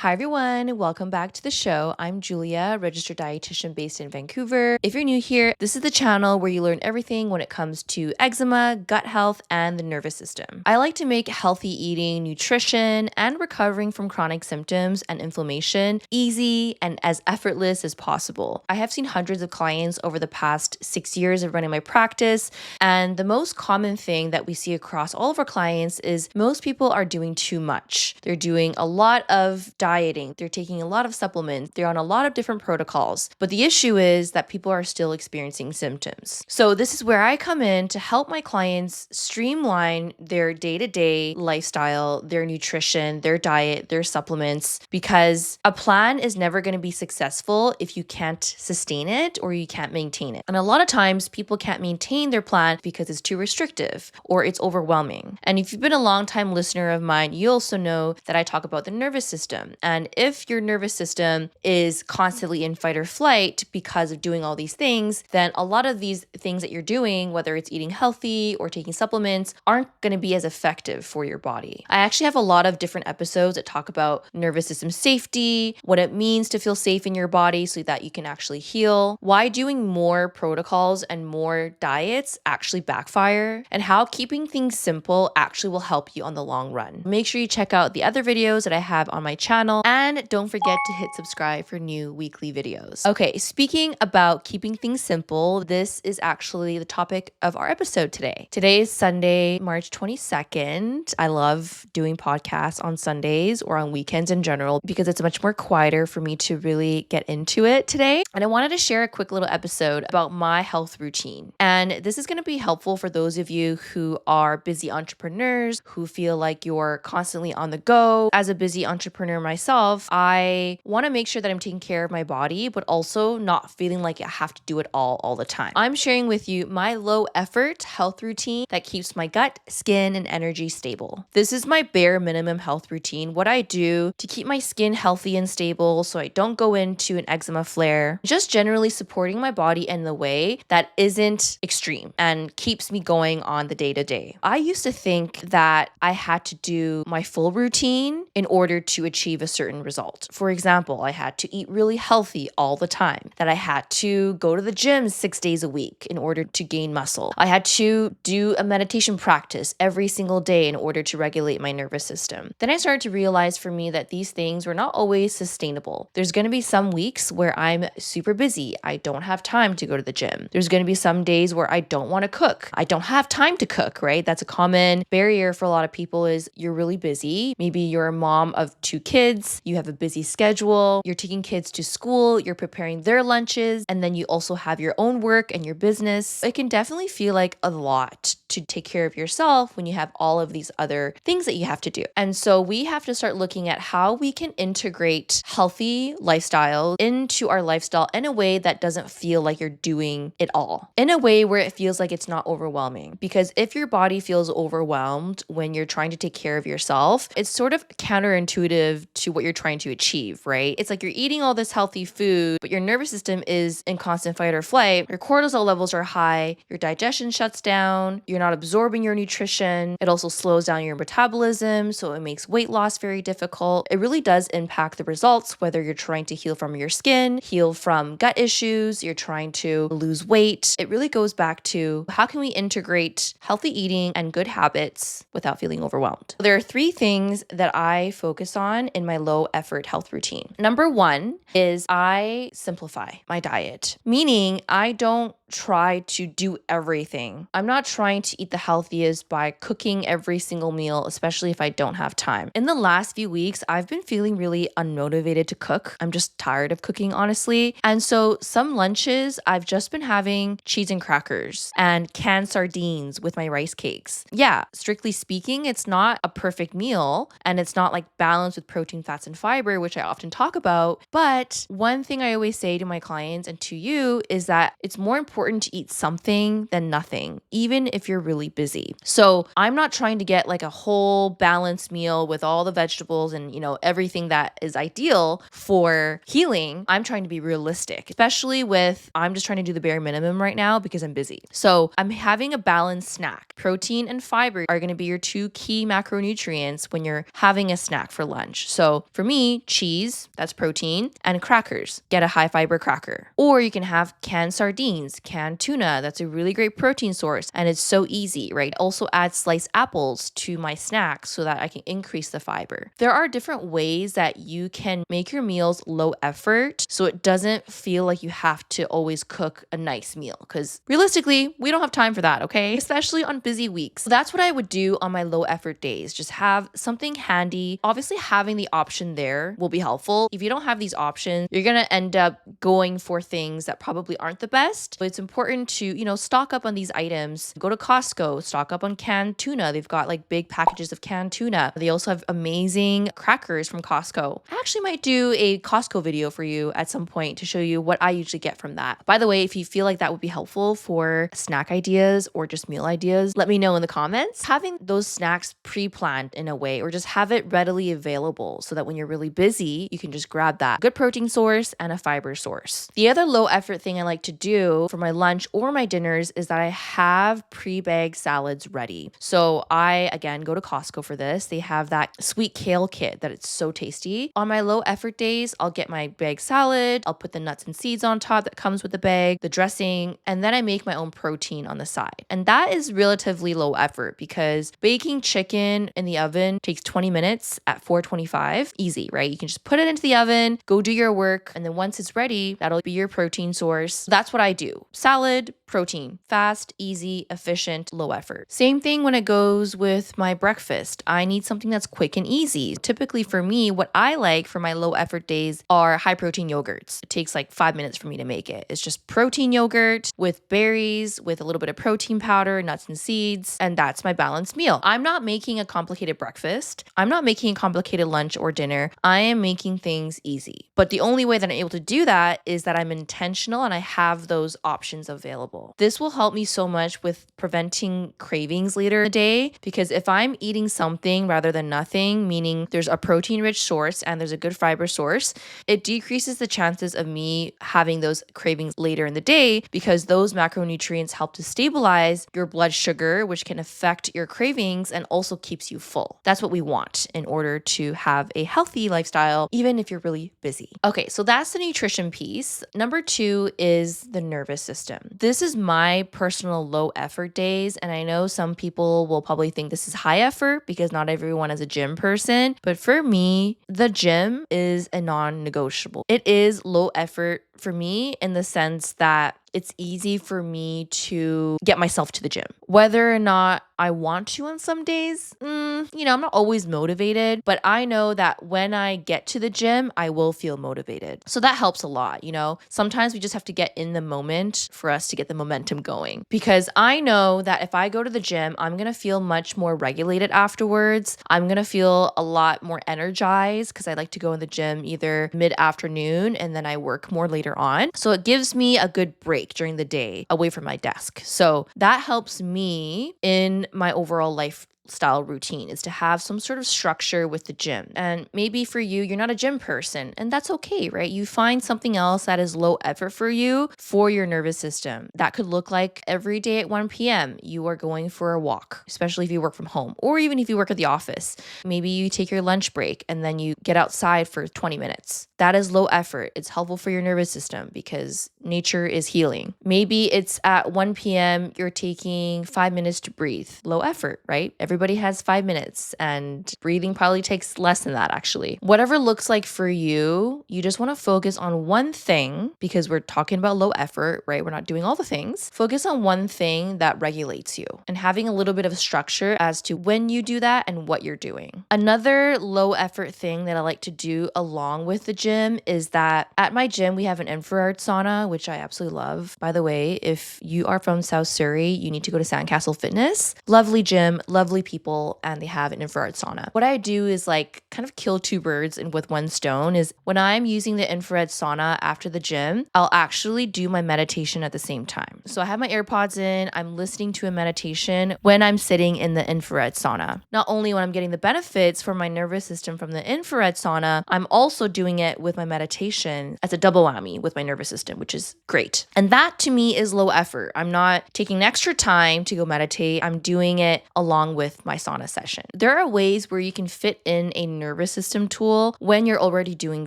Hi everyone, welcome back to the show. I'm Julia, registered dietitian based in Vancouver. If you're new here, this is the channel where you learn everything when it comes to eczema, gut health, and the nervous system. I like to make healthy eating, nutrition, and recovering from chronic symptoms and inflammation easy and as effortless as possible. I have seen hundreds of clients over the past 6 years of running my practice, and the most common thing that we see across all of our clients is most people are doing too much. They're doing a lot of dieting, they're taking a lot of supplements, they're on a lot of different protocols. But the issue is that people are still experiencing symptoms. So this is where I come in to help my clients streamline their day-to-day lifestyle, their nutrition, their diet, their supplements, because a plan is never going to be successful if you can't sustain it or you can't maintain it. And a lot of times people can't maintain their plan because it's too restrictive or it's overwhelming. And if you've been a long-time listener of mine, you also know that I talk about the nervous system. And if your nervous system is constantly in fight or flight because of doing all these things, then a lot of these things that you're doing, whether it's eating healthy or taking supplements, aren't going to be as effective for your body. I actually have a lot of different episodes that talk about nervous system safety, what it means to feel safe in your body so that you can actually heal, why doing more protocols and more diets actually backfire, and how keeping things simple actually will help you on the long run. Make sure you check out the other videos that I have on my channel, and don't forget to hit subscribe for new weekly videos. Okay, speaking about keeping things simple, this is actually the topic of our episode today. Today is Sunday, March 22nd. I love doing podcasts on Sundays or on weekends in general because it's much more quieter for me to really get into it today. And I wanted to share a quick little episode about my health routine. And this is going to be helpful for those of you who are busy entrepreneurs, who feel like you're constantly on the go. As a busy entrepreneur myself, I want to make sure that I'm taking care of my body, but also not feeling like I have to do it all the time. I'm sharing with you my low effort health routine that keeps my gut, skin, and energy stable. This is my bare minimum health routine, what I do to keep my skin healthy and stable so I don't go into an eczema flare, just generally supporting my body in the way that isn't extreme and keeps me going on the day-to-day. I used to think that I had to do my full routine in order to achieve a certain result. For example, I had to eat really healthy all the time, that I had to go to the gym 6 days a week in order to gain muscle. I had to do a meditation practice every single day in order to regulate my nervous system. Then I started to realize for me that these things were not always sustainable. There's going to be some weeks where I'm super busy. I don't have time to go to the gym. There's going to be some days where I don't want to cook. I don't have time to cook, right? That's a common barrier for a lot of people is you're really busy. Maybe you're a mom of 2 kids, you have a busy schedule, you're taking kids to school, you're preparing their lunches, and then you also have your own work and your business. It can definitely feel like a lot to take care of yourself when you have all of these other things that you have to do. And so we have to start looking at how we can integrate healthy lifestyle into our lifestyle in a way that doesn't feel like you're doing it all, in a way where it feels like it's not overwhelming. Because if your body feels overwhelmed when you're trying to take care of yourself, it's sort of counterintuitive to what you're trying to achieve, right? It's like you're eating all this healthy food, but your nervous system is in constant fight or flight. Your cortisol levels are high, your digestion shuts down, you're not absorbing your nutrition. It also slows down your metabolism, so it makes weight loss very difficult. It really does impact the results, whether you're trying to heal from your skin, heal from gut issues, you're trying to lose weight. It really goes back to how can we integrate healthy eating and good habits without feeling overwhelmed. There are 3 things that I focus on in my low effort health routine. Number 1 is I simplify my diet, meaning I don't try to do everything. I'm not trying to eat the healthiest by cooking every single meal, especially if I don't have time. In the last few weeks, I've been feeling really unmotivated to cook. I'm just tired of cooking, honestly. And so some lunches, I've just been having cheese and crackers and canned sardines with my rice cakes. Yeah, strictly speaking, it's not a perfect meal and it's not like balanced with protein, fats, and fiber, which I often talk about. But one thing I always say to my clients and to you is that it's more important important to eat something than nothing, even if you're really busy. So I'm not trying to get like a whole balanced meal with all the vegetables and, everything that is ideal for healing. I'm trying to be realistic, especially with I'm just trying to do the bare minimum right now because I'm busy. So I'm having a balanced snack. Protein and fiber are going to be your two key macronutrients when you're having a snack for lunch. So for me, cheese, that's protein, and crackers. Get a high fiber cracker. Or you can have canned sardines, canned tuna. That's a really great protein source and it's so easy, right? Also add sliced apples to my snacks so that I can increase the fiber. There are different ways that you can make your meals low effort so it doesn't feel like you have to always cook a nice meal because realistically, we don't have time for that, okay? Especially on busy weeks. So that's what I would do on my low effort days. Just have something handy. Obviously, having the option there will be helpful. If you don't have these options, you're going to end up going for things that probably aren't the best. But it's important to, stock up on these items. Go to Costco, stock up on canned tuna. They've got like big packages of canned tuna. They also have amazing crackers from Costco. I actually might do a Costco video for you at some point to show you what I usually get from that. By the way, if you feel like that would be helpful for snack ideas or just meal ideas, let me know in the comments. Having those snacks pre-planned in a way or just have it readily available so that when you're really busy, you can just grab that good protein source and a fiber source. The other low effort thing I like to do for my lunch or my dinners is that I have pre-bagged salads ready. So I, again, go to Costco for this. They have that sweet kale kit that it's so tasty. On my low effort days, I'll get my bagged salad. I'll put the nuts and seeds on top that comes with the bag, the dressing, and then I make my own protein on the side. And that is relatively low effort because baking chicken in the oven takes 20 minutes at 425. Easy, right? You can just put it into the oven, go do your work, and then once it's ready, that'll be your protein source. That's what I do. Salad, protein, fast, easy, efficient, low effort. Same thing when it goes with my breakfast. I need something that's quick and easy. Typically for me, what I like for my low effort days are high protein yogurts. It takes like 5 minutes for me to make it. It's just protein yogurt with berries, with a little bit of protein powder, nuts and seeds, and that's my balanced meal. I'm not making a complicated breakfast. I'm not making a complicated lunch or dinner. I am making things easy. But the only way that I'm able to do that is that I'm intentional and I have those options available. This will help me so much with preventing cravings later in the day because if I'm eating something rather than nothing, meaning there's a protein-rich source and there's a good fiber source, it decreases the chances of me having those cravings later in the day because those macronutrients help to stabilize your blood sugar, which can affect your cravings and also keeps you full. That's what we want in order to have a healthy lifestyle, even if you're really busy. Okay, so that's the nutrition piece. Number 2 is the nervous system. This is my personal low effort days, and I know some people will probably think this is high effort because not everyone is a gym person, but for me, the gym is a non-negotiable. It is low effort for me in the sense that it's easy for me to get myself to the gym. Whether or not I want to on some days, I'm not always motivated, but I know that when I get to the gym, I will feel motivated. So that helps a lot, Sometimes we just have to get in the moment for us to get the momentum going. Because I know that if I go to the gym, I'm going to feel much more regulated afterwards. I'm going to feel a lot more energized because I like to go in the gym either mid-afternoon and then I work more later on. So it gives me a good break during the day away from my desk. So that helps me in my overall lifestyle routine is to have some sort of structure with the gym. And maybe for you, you're not a gym person and that's okay, right? You find something else that is low effort for you for your nervous system. That could look like every day at 1 p.m. you are going for a walk, especially if you work from home or even if you work at the office. Maybe you take your lunch break and then you get outside for 20 minutes. That is low effort. It's helpful for your nervous system because nature is healing. Maybe it's at 1 p.m. you're taking 5 minutes to breathe. Low effort, right? Everybody has 5 minutes and breathing probably takes less than that actually. Whatever looks like for you, you just want to focus on one thing because we're talking about low effort, right? We're not doing all the things. Focus on one thing that regulates you and having a little bit of structure as to when you do that and what you're doing. Another low effort thing that I like to do along with the gym is that at my gym, we have an infrared sauna, which I absolutely love. By the way, if you are from South Surrey, you need to go to Sandcastle Fitness. Lovely gym, lovely elderly people and they have an infrared sauna. What I do is like kind of kill two birds with one stone is when I'm using the infrared sauna after the gym, I'll actually do my meditation at the same time. So I have my AirPods in, I'm listening to a meditation when I'm sitting in the infrared sauna. Not only when I'm getting the benefits for my nervous system from the infrared sauna, I'm also doing it with my meditation as a double whammy with my nervous system, which is great. And that to me is low effort. I'm not taking extra time to go meditate. I'm doing it along with my sauna session. There are ways where you can fit in a nervous system tool when you're already doing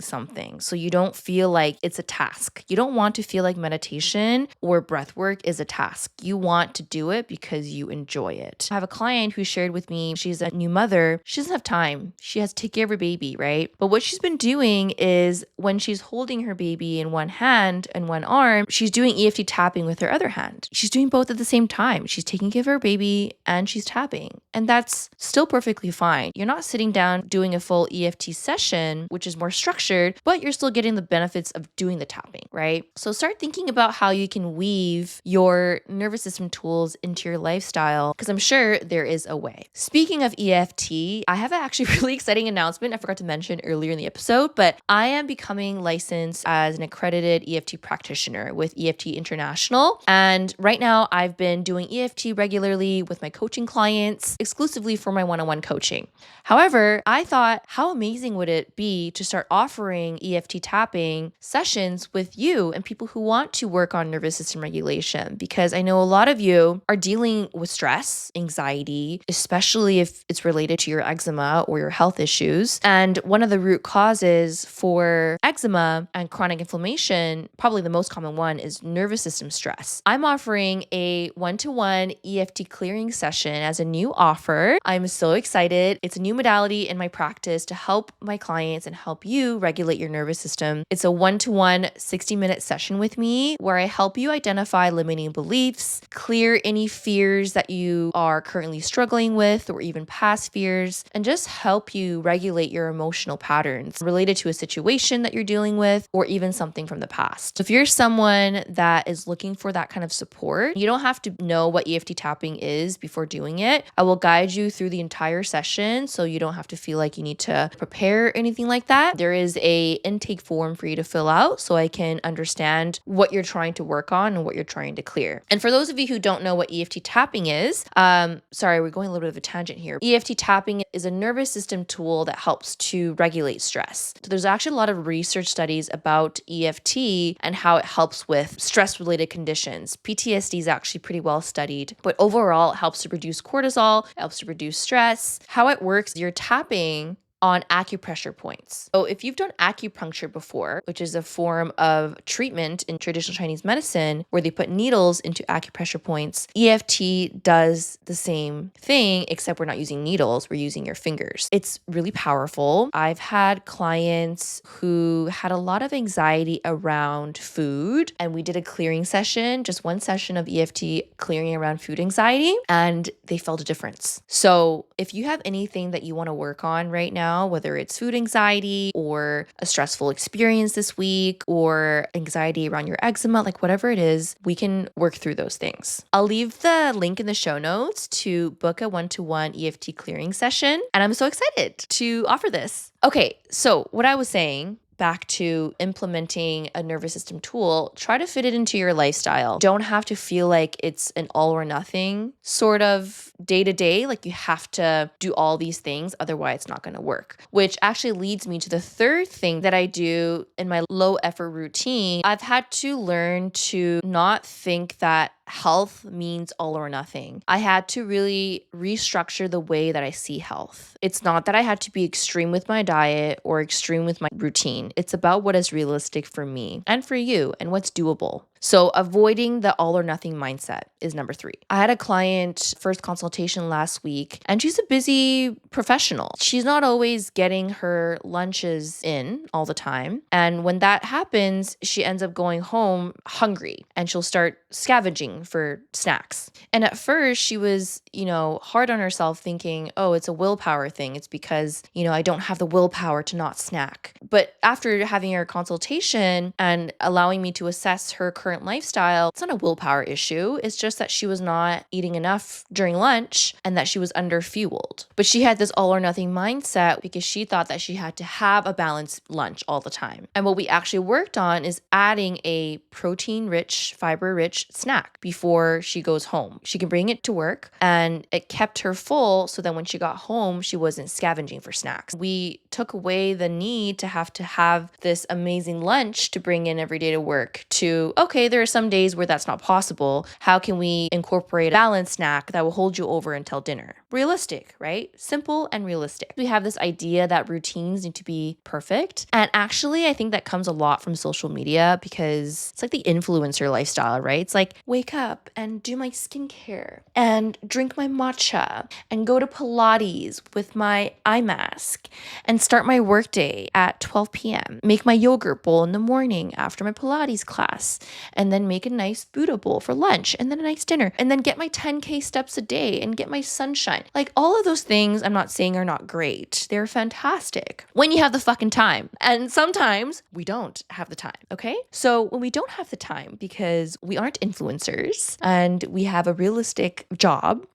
something. So you don't feel like it's a task. You don't want to feel like meditation or breath work is a task. You want to do it because you enjoy it. I have a client who shared with me, she's a new mother. She doesn't have time. She has to take care of her baby, right? But what she's been doing is when she's holding her baby in one hand and one arm, she's doing EFT tapping with her other hand. She's doing both at the same time. She's taking care of her baby and she's tapping. And that's still perfectly fine. You're not sitting down doing a full EFT session, which is more structured, but you're still getting the benefits of doing the tapping, right? So start thinking about how you can weave your nervous system tools into your lifestyle, because I'm sure there is a way. Speaking of EFT, I have an actually really exciting announcement I forgot to mention earlier in the episode, but I am becoming licensed as an accredited EFT practitioner with EFT International. And right now I've been doing EFT regularly with my coaching clients, exclusively for my one-on-one coaching. However, I thought, how amazing would it be to start offering EFT tapping sessions with you and people who want to work on nervous system regulation? Because I know a lot of you are dealing with stress, anxiety, especially if it's related to your eczema or your health issues. And one of the root causes for eczema and chronic inflammation, probably the most common one, is nervous system stress. I'm offering a one-to-one EFT clearing session as a new offer. I'm so excited. It's a new modality in my practice to help my clients and help you regulate your nervous system. It's a one-to-one 60-minute session with me where I help you identify limiting beliefs, clear any fears that you are currently struggling with or even past fears, and just help you regulate your emotional patterns related to a situation that you're dealing with or even something from the past. If you're someone that is looking for that kind of support, you don't have to know what EFT tapping is before doing it. I will guide you through the entire session so you don't have to feel like you need to prepare or anything like that. There is a intake form for you to fill out so I can understand what you're trying to work on and what you're trying to clear. And for those of you who don't know what EFT tapping is, sorry, we're going a little bit of a tangent here. EFT tapping is a nervous system tool that helps to regulate stress. So there's actually a lot of research studies about EFT and how it helps with stress-related conditions. PTSD is actually pretty well studied, but overall it helps to reduce cortisol, it helps to reduce stress. How it works, you're tapping on acupressure points. So if you've done acupuncture before, which is a form of treatment in traditional Chinese medicine where they put needles into acupressure points, EFT does the same thing, except we're not using needles, we're using your fingers. It's really powerful. I've had clients who had a lot of anxiety around food, and we did a clearing session, just one session of EFT clearing around food anxiety, and they felt a difference. So if you have anything that you want to work on right now, whether it's food anxiety or a stressful experience this week or anxiety around your eczema, like whatever it is, we can work through those things. I'll leave the link in the show notes to book a one-to-one EFT clearing session, and I'm so excited to offer this. Okay, so what I was saying, back to implementing a nervous system tool, try to fit it into your lifestyle. Don't have to feel like it's an all or nothing sort of day to day, like you have to do all these things, otherwise it's not going to work. Which actually leads me to the third thing that I do in my low effort routine. I've had to learn to not think that health means all or nothing. I had to really restructure the way that I see health. It's not that I had to be extreme with my diet or extreme with my routine. It's about what is realistic for me and for you and what's doable. So avoiding the all or nothing mindset is number 3. I had a client first consultation last week, and she's a busy professional. She's not always getting her lunches in all the time. And when that happens, she ends up going home hungry and she'll start scavenging for snacks. And at first she was, hard on herself thinking, oh, it's a willpower thing. It's because, I don't have the willpower to not snack. But after having her consultation and allowing me to assess her current lifestyle, it's not a willpower issue. It's just that she was not eating enough during lunch and that she was under fueled. But she had this all or nothing mindset because she thought that she had to have a balanced lunch all the time. And what we actually worked on is adding a protein-rich, fiber-rich snack before she goes home. She can bring it to work and it kept her full so that when she got home, she wasn't scavenging for snacks. We took away the need to have this amazing lunch to bring in every day to work to, okay, there are some days where that's not possible. How can we incorporate a balanced snack that will hold you over until dinner? Realistic, right? Simple and realistic. We have this idea that routines need to be perfect. And actually, I think that comes a lot from social media because it's like the influencer lifestyle, right? It's like wake up and do my skincare and drink my matcha and go to Pilates with my eye mask and start my workday at 12 p.m. Make my yogurt bowl in the morning after my Pilates class and then make a nice Buddha bowl for lunch and then a nice dinner and then get my 10K steps a day and get my sunshine. Like all of those things I'm not saying are not great. They're fantastic when you have the fucking time. And sometimes we don't have the time, okay? So when we don't have the time because we aren't influencers and we have a realistic job,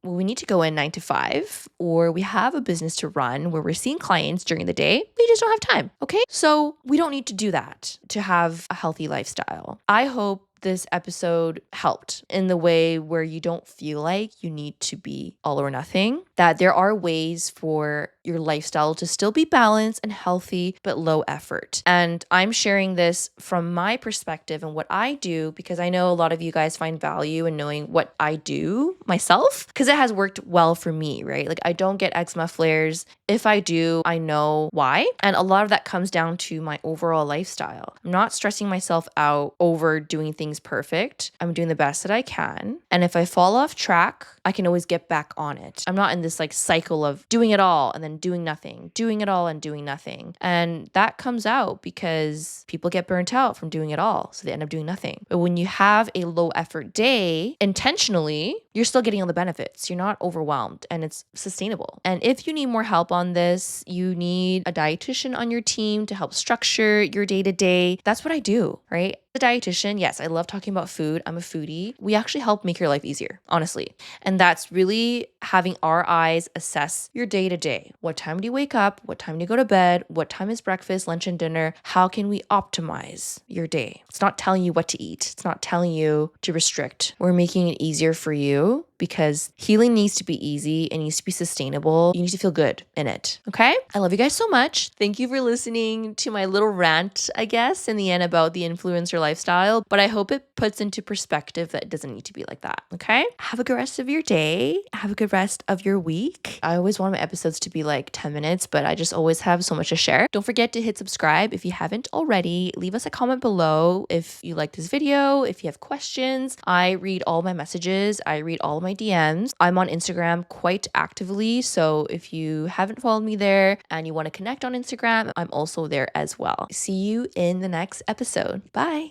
we need to go in 9 to 5 or we have a business to run where we're seeing clients during the day, we just don't have time, okay? So we don't need to do that to have a healthy lifestyle. I hope this episode helped in the way where you don't feel like you need to be all or nothing, that there are ways for your lifestyle to still be balanced and healthy, but low effort. And I'm sharing this from my perspective and what I do because I know a lot of you guys find value in knowing what I do myself because it has worked well for me, right? Like I don't get eczema flares. If I do, I know why. And a lot of that comes down to my overall lifestyle. I'm not stressing myself out over doing things perfect. I'm doing the best that I can. And if I fall off track, I can always get back on it. I'm not in this like cycle of doing it all and then doing nothing, doing it all and doing nothing. And that comes out because people get burnt out from doing it all. So they end up doing nothing. But when you have a low effort day intentionally, you're still getting all the benefits. You're not overwhelmed and it's sustainable. And if you need more help on this, you need a dietitian on your team to help structure your day to day. That's what I do, right? The dietitian, yes, I love talking about food. I'm a foodie. We actually help make your life easier, honestly. And that's really having our eyes assess your day to day. What time do you wake up? What time do you go to bed? What time is breakfast, lunch, and dinner? How can we optimize your day? It's not telling you what to eat. It's not telling you to restrict. We're making it easier for you because healing needs to be easy. It needs to be sustainable. You need to feel good in it. Okay? I love you guys so much. Thank you for listening to my little rant, I guess, in the end about the influencer lifestyle. But I hope it puts into perspective that it doesn't need to be like that. Okay? Have a good rest of your day. Have a good rest of your week. I always want my episodes to be like 10 minutes, but I just always have so much to share. Don't forget to hit subscribe if you haven't already. Leave us a comment below if you like this video, if you have questions. I read all my messages. I read all of my DMs. I'm on Instagram quite actively. So if you haven't followed me there and you want to connect on Instagram, I'm also there as well. See you in the next episode. Bye.